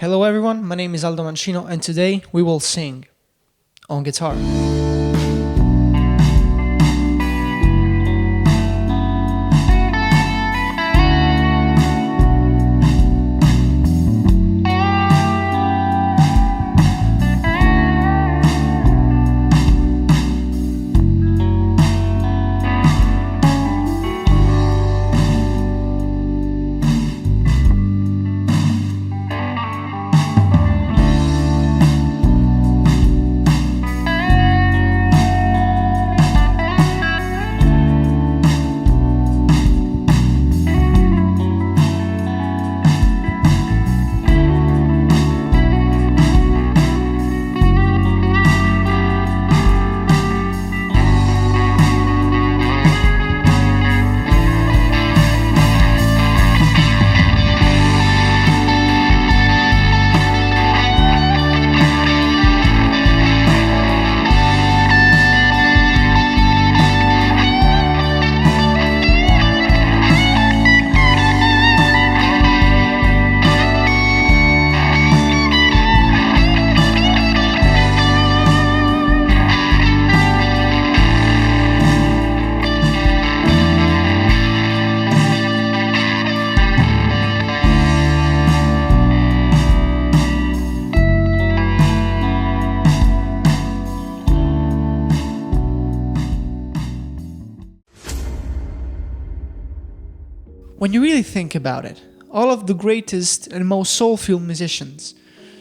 Hello everyone, my name is Aldo Mancino and today we will sing on guitar. When you really think about it, all of the greatest and most soulful musicians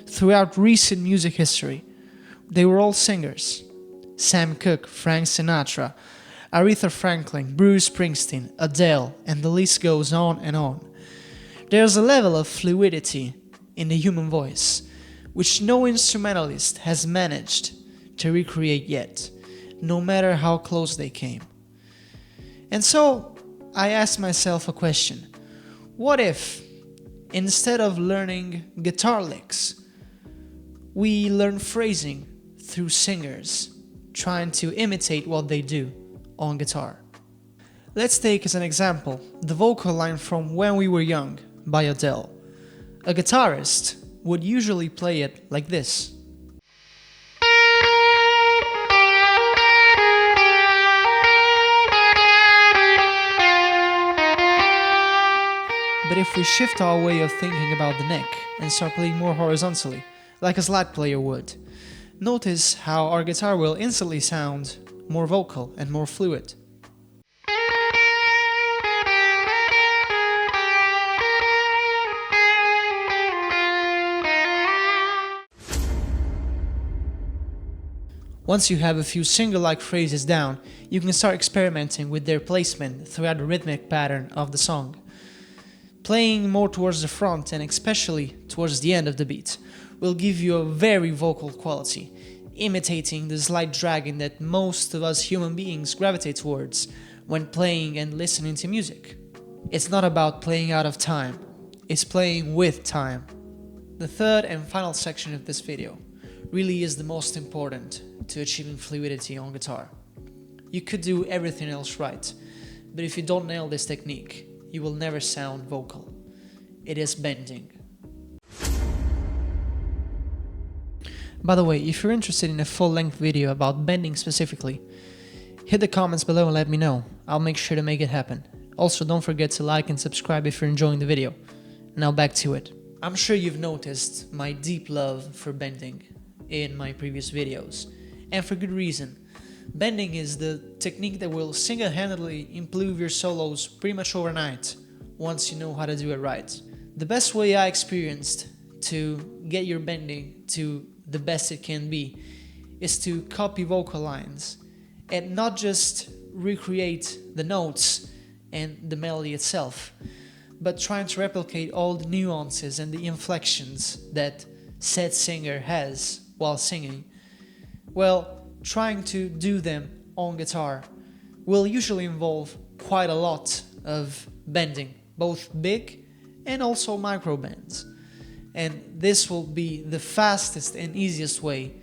throughout recent music history, they were all singers. Sam Cooke, Frank Sinatra, Aretha Franklin, Bruce Springsteen, Adele, and the list goes on and on. There's a level of fluidity in the human voice, which no instrumentalist has managed to recreate yet, no matter how close they came. And so, I asked myself a question. What if, instead of learning guitar licks, we learn phrasing through singers, trying to imitate what they do on guitar? Let's take as an example the vocal line from When We Were Young by Adele. A guitarist would usually play it like this. But if we shift our way of thinking about the neck and start playing more horizontally, like a slide player would, notice how our guitar will instantly sound more vocal and more fluid. Once you have a few singer-like phrases down, you can start experimenting with their placement throughout the rhythmic pattern of the song. Playing more towards the front and especially towards the end of the beat will give you a very vocal quality, imitating the slight dragging that most of us human beings gravitate towards when playing and listening to music. It's not about playing out of time, it's playing with time. The third and final section of this video really is the most important to achieving fluidity on guitar. You could do everything else right, but if you don't nail this technique, you will never sound vocal. It is bending. By the way, if you're interested in a full-length video about bending specifically, hit the comments below and let me know. I'll make sure to make it happen. Also, don't forget to like and subscribe if you're enjoying the video. Now back to it. I'm sure you've noticed my deep love for bending in my previous videos, and for good reason. Bending is the technique that will single-handedly improve your solos pretty much overnight once you know how to do it right. The best way I experienced to get your bending to the best it can be is to copy vocal lines and not just recreate the notes and the melody itself, but trying to replicate all the nuances and the inflections that said singer has while singing. Well, trying to do them on guitar will usually involve quite a lot of bending, both big and also micro bends. And this will be the fastest and easiest way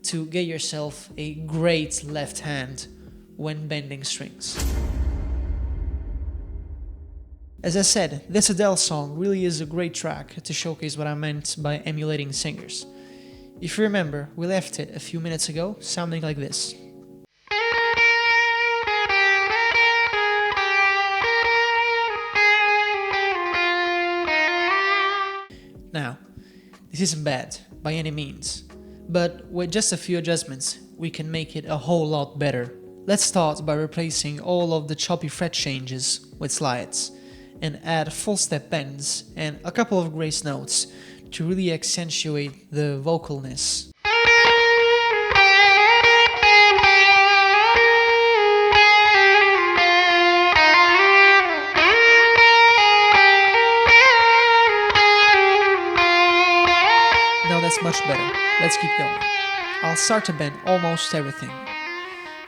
to get yourself a great left hand when bending strings. As I said, this Adele song really is a great track to showcase what I meant by emulating singers. If you remember, we left it a few minutes ago sounding like this. Now, this isn't bad by any means, but with just a few adjustments we can make it a whole lot better. Let's start by replacing all of the choppy fret changes with slides and add full step bends and a couple of grace notes to really accentuate the vocalness. Now that's much better. Let's keep going. I'll start to bend almost everything.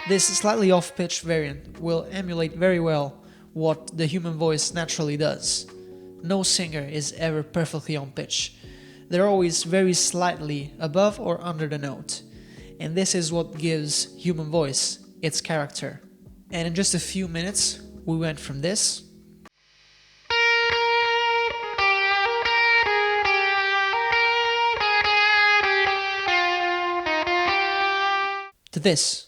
This slightly off-pitch variant will emulate very well what the human voice naturally does. No singer is ever perfectly on pitch. They're always very slightly above or under the note. And this is what gives human voice its character. And in just a few minutes, we went from this to this.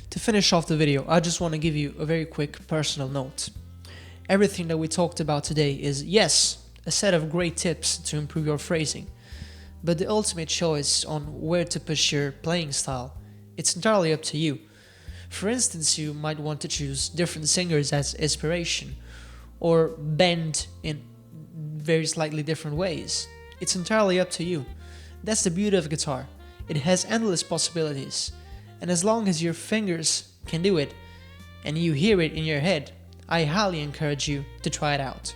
To finish off the video, I just want to give you a very quick personal note. Everything that we talked about today is, yes, a set of great tips to improve your phrasing, but the ultimate choice on where to push your playing style, it's entirely up to you. For instance, you might want to choose different singers as inspiration, or bend in very slightly different ways. It's entirely up to you. That's the beauty of guitar. It has endless possibilities. And as long as your fingers can do it, and you hear it in your head, I highly encourage you to try it out.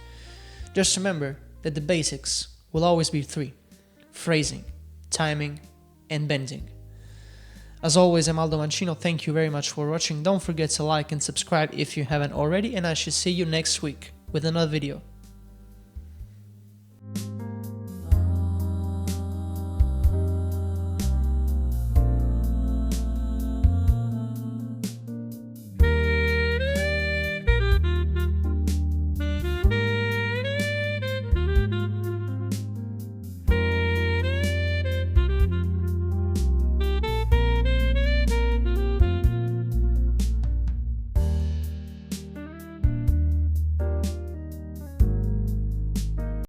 Just remember that the basics will always be three: phrasing, timing, and bending. As always, I'm Aldo Mancino. Thank you very much for watching. Don't forget to like and subscribe if you haven't already, and I shall see you next week with another video.